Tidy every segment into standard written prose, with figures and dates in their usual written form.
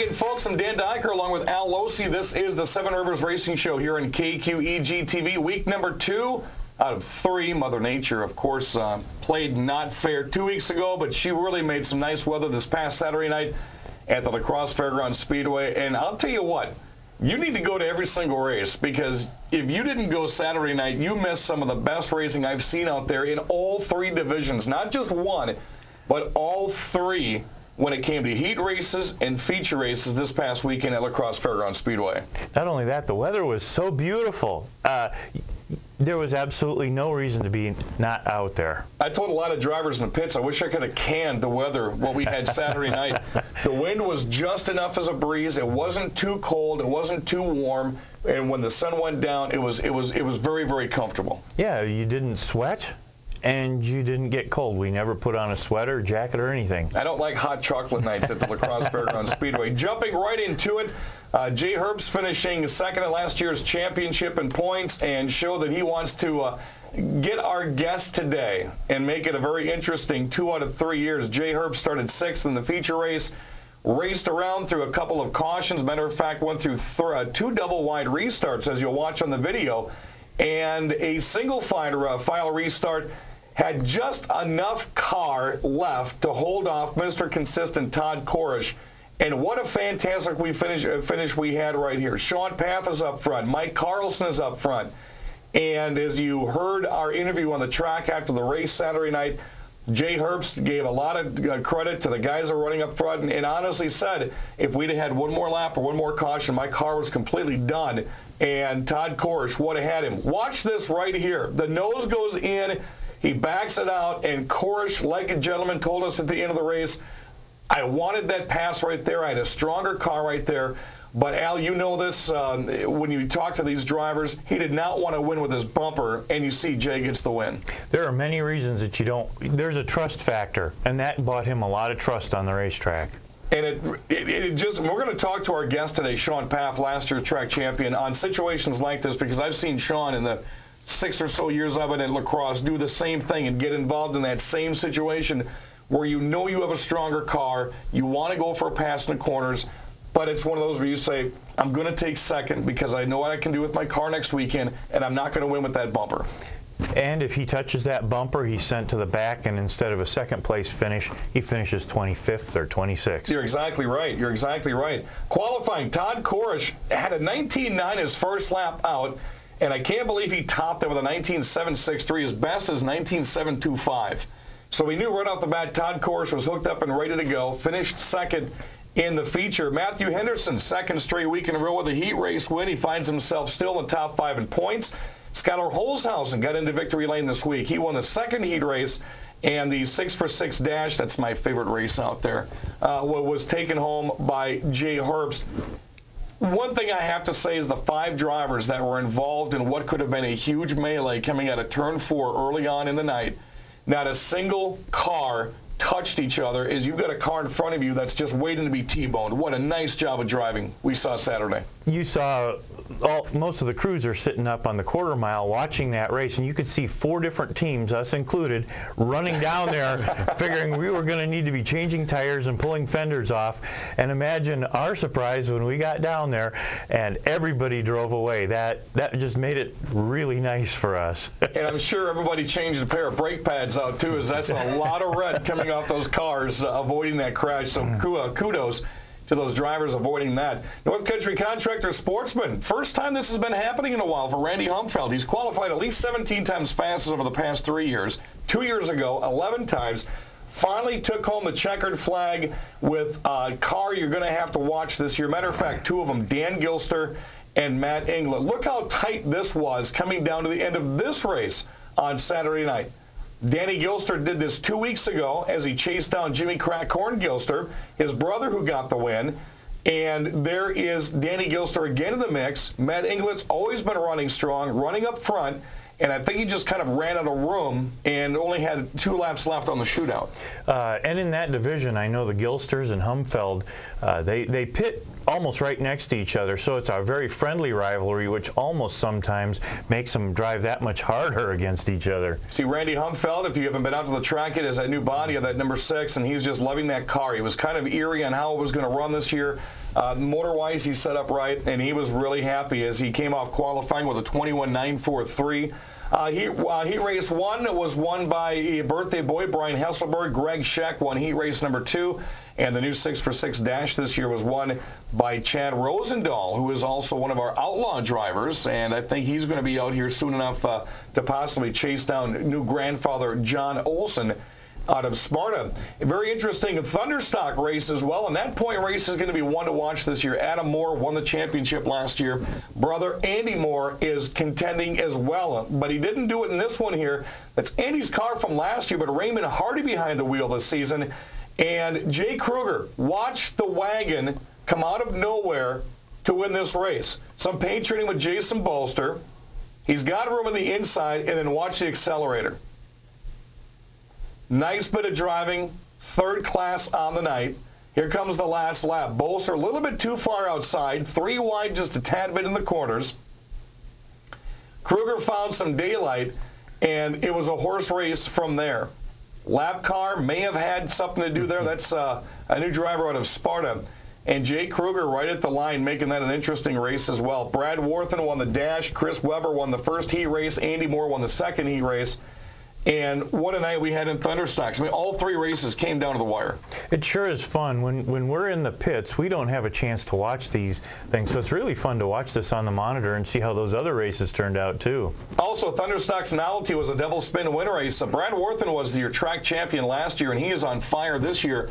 again, folks. I'm Dan Dyker along with Al Losi. This is the Seven Rivers Racing Show here on KQEG-TV. Week number 2 out of 3. Mother Nature, of course, played not fair 2 weeks ago, but she really made some nice weather this past Saturday night at the Crosse Speedway. And I'll tell you what, you need to go to every single race, because if you didn't go Saturday night, you missed some of the best racing I've seen out there in all 3 divisions. Not just one, but all 3. When it came to heat races and feature races this past weekend at La Crosse Speedway. Not only that, the weather was so beautiful. There was absolutely no reason to be not out there. I told a lot of drivers in the pits, I wish I could have canned the weather, what we had Saturday night. The wind was just enough as a breeze. It wasn't too cold. It wasn't too warm. And when the sun went down, it was very, very comfortable. Yeah, you didn't sweat. And you didn't get cold. We never put on a sweater, jacket, or anything. I don't like hot chocolate nights at the La Crosse Speedway. Jumping right into it, Jay Herbst finishing second at last year's championship in points, and show that he wants to get our guest today and make it a very interesting 2 out of 3 years. Jay Herbst started 6th in the feature race, raced around through a couple of cautions. Matter of fact, went through 2 double-wide restarts, as you'll watch on the video, and a single file restart. Had just enough car left to hold off Mr. Consistent Todd Korish. And what a fantastic finish we had right here. Sean Paff is up front. Mike Carlson is up front. And as you heard our interview on the track after the race Saturday night, Jay Herbst gave a lot of credit to the guys that were running up front, and honestly said, if we'd have had one more lap or one more caution, my car was completely done. And Todd Korish would have had him. Watch this right here. The nose goes in. He backs it out, and Korish, like a gentleman, told us at the end of the race, I wanted that pass right there. I had a stronger car right there. But, Al, you know this, when you talk to these drivers, he did not want to win with his bumper, and you see Jay gets the win. There are many reasons that you don't. There's a trust factor, and that bought him a lot of trust on the racetrack. And we're going to talk to our guest today, Sean Paff, last year's track champion, on situations like this, because I've seen Sean in the 6 or so years of it in La Crosse do the same thing and get involved in that same situation where you know you have a stronger car, you want to go for a pass in the corners, but it's one of those where you say, I'm going to take second because I know what I can do with my car next weekend, and I'm not going to win with that bumper. And if he touches that bumper, he's sent to the back, and instead of a second-place finish, he finishes 25th or 26th. You're exactly right. You're exactly right. Qualifying, Todd Korish had a 19.9 his first lap out, and I can't believe he topped it with a 19.763. His best is 19.725. So we knew right off the bat Todd Korish was hooked up and ready to go. Finished second in the feature. Matthew Henderson, second straight week in a row with a heat race win. He finds himself still in the top 5 in points. Skylar Holzhausen got into victory lane this week. He won the second heat race, and the 6-for-6 dash, that's my favorite race out there, was taken home by Jay Herbst. One thing I have to say is the 5 drivers that were involved in what could have been a huge melee coming out of turn 4 early on in the night, not a single car touched each other, as you've got a car in front of you that's just waiting to be T-boned. What a nice job of driving we saw Saturday. You saw most of the crews are sitting up on the quarter mile watching that race, and you could see 4 different teams, us included, running down there figuring we were going to need to be changing tires and pulling fenders off. And imagine our surprise when we got down there and everybody drove away. That just made it really nice for us. And I'm sure everybody changed a pair of brake pads out too, as that's a lot of red coming off those cars avoiding that crash. So kudos to those drivers avoiding that. North Country Contractor Sportsman, first time this has been happening in a while for Randy Humfeld. He's qualified at least 17 times fastest over the past 3 years. 2 years ago, 11 times. Finally took home the checkered flag with a car you're going to have to watch this year. Matter of fact, 2 of them, Dan Gilster and Matt Englert. Look how tight this was coming down to the end of this race on Saturday night. Danny Gilster did this 2 weeks ago as he chased down Jimmy Crackhorn Gilster, his brother who got the win. And there is Danny Gilster again in the mix. Matt Englert's always been running strong, running up front. And I think he just kind of ran out of room and only had 2 laps left on the shootout. And in that division, I know the Gilsters and Humfeld, they pit almost right next to each other, so it's a very friendly rivalry, which almost sometimes makes them drive that much harder against each other. See, Randy Humfeld, if you haven't been out to the track yet, is that new body of that number 6, and he's just loving that car. He was kind of eerie on how it was going to run this year. Motor-wise, he's set up right, and he was really happy as he came off qualifying with a 21.943. Heat race 1 was won by a birthday boy, Brian Hesselberg. Greg Scheck won heat race number 2. And the new 6x6 dash this year was won by Chad Rosendahl, who is also one of our outlaw drivers. And I think he's going to be out here soon enough to possibly chase down new grandfather John Olson out of Sparta. A very interesting Thunderstock race as well, and that point race is going to be one to watch this year. Adam Moore won the championship last year. Brother Andy Moore is contending as well, but he didn't do it in this one here. That's Andy's car from last year, but Raymond Hardy behind the wheel this season. And Jay Kruger watched the wagon come out of nowhere to win this race. Some paint treating with Jason Bolster. He's got room on the inside, and then watch the accelerator. Nice bit of driving, third class on the night. Here comes the last lap. Bolster a little bit too far outside, 3 wide, just a tad bit in the corners. Kruger found some daylight, and it was a horse race from there. Lap car may have had something to do there. That's a new driver out of Sparta. And Jay Kruger right at the line, making that an interesting race as well. Brad Worthen won the dash. Chris Webber won the first heat race. Andy Moore won the second heat race. And what a night we had in Thunderstocks. I mean, all 3 races came down to the wire. It sure is fun. When we're in the pits, we don't have a chance to watch these things. So it's really fun to watch this on the monitor and see how those other races turned out, too. Also, Thunderstock's novelty was a double spin win race. Brad Worthen was your track champion last year, and he is on fire this year.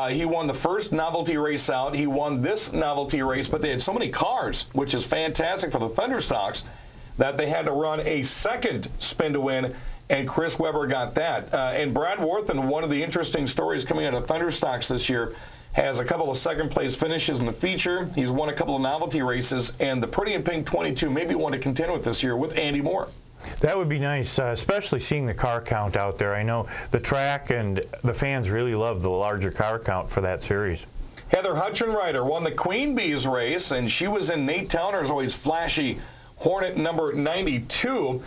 He won the first novelty race out. He won this novelty race, but they had so many cars, which is fantastic for the Thunderstocks, that they had to run a second spin to win. And Chris Webber got that. And Brad Worthen, one of the interesting stories coming out of Thunderstocks this year, has a couple of second-place finishes in the feature. He's won a couple of novelty races, and the Pretty in Pink 22 maybe one to contend with this year with Andy Moore. That would be nice, especially seeing the car count out there. I know the track and the fans really love the larger car count for that series. Heather Hutchenreiter won the Queen Bees race, and she was in Nate Towner's always flashy Hornet number 92.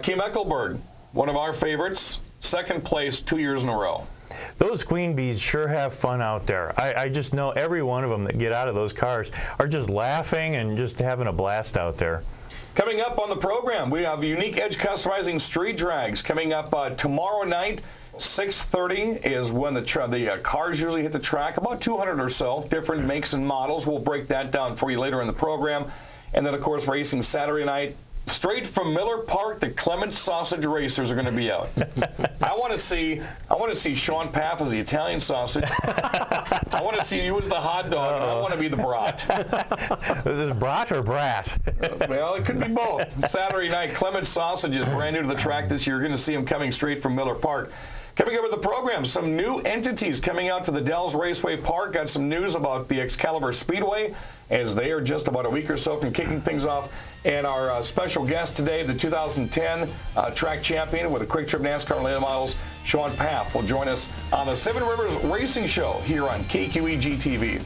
Kim Eckelberg, one of our favorites, second place 2 years in a row. Those Queen Bees sure have fun out there. I just know every one of them that get out of those cars are just laughing and just having a blast out there. Coming up on the program, we have Unique Edge Customizing Street Drags coming up tomorrow night. 6:30 is when the cars usually hit the track, about 200 or so, different makes and models. We'll break that down for you later in the program. And then, of course, racing Saturday night. Straight from Miller Park, the Clements Sausage Racers are going to be out. I want to see Sean Paff as the Italian sausage. I want to see you as the hot dog, and I want to be the brat. Is it brat or brat? Well, it could be both. Saturday night, Clements Sausage is brand new to the track this year. You're going to see them coming straight from Miller Park. Coming up with the program, some new entities coming out to the Dells Raceway Park. Got some news about the Excalibur Speedway, as they are just about a week or so from kicking things off. And our special guest today, the 2010 track champion with the Quick Trip NASCAR Late Models, Sean Paff, will join us on the Seven Rivers Racing Show here on KQEG TV.